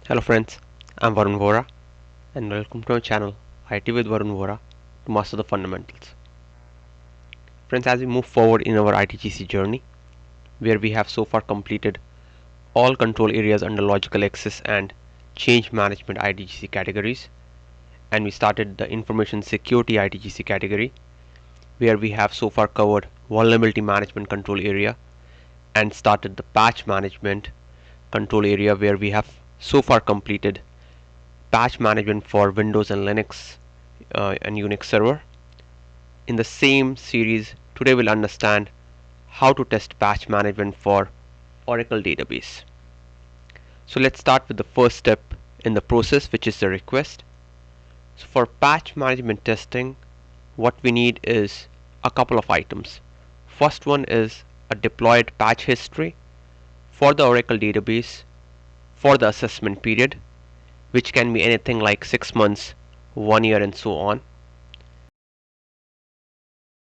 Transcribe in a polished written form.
Hello friends, I'm Varun Vohra and welcome to my channel IT with Varun Vohra to master the fundamentals. Friends, as we move forward in our ITGC journey, where we have so far completed all control areas under logical access and change management ITGC categories, and we started the information security ITGC category, where we have so far covered vulnerability management control area and started the patch management control area, where we have so far completed patch management for Windows and Linux and Unix server. In the same series, today we'll understand how to test patch management for Oracle database. So let's start with the first step in the process, which is the request. So for patch management testing, what we need is a couple of items. First one is a deployed patch history for the Oracle database for the assessment period, which can be anything like 6 months, 1 year, and so on.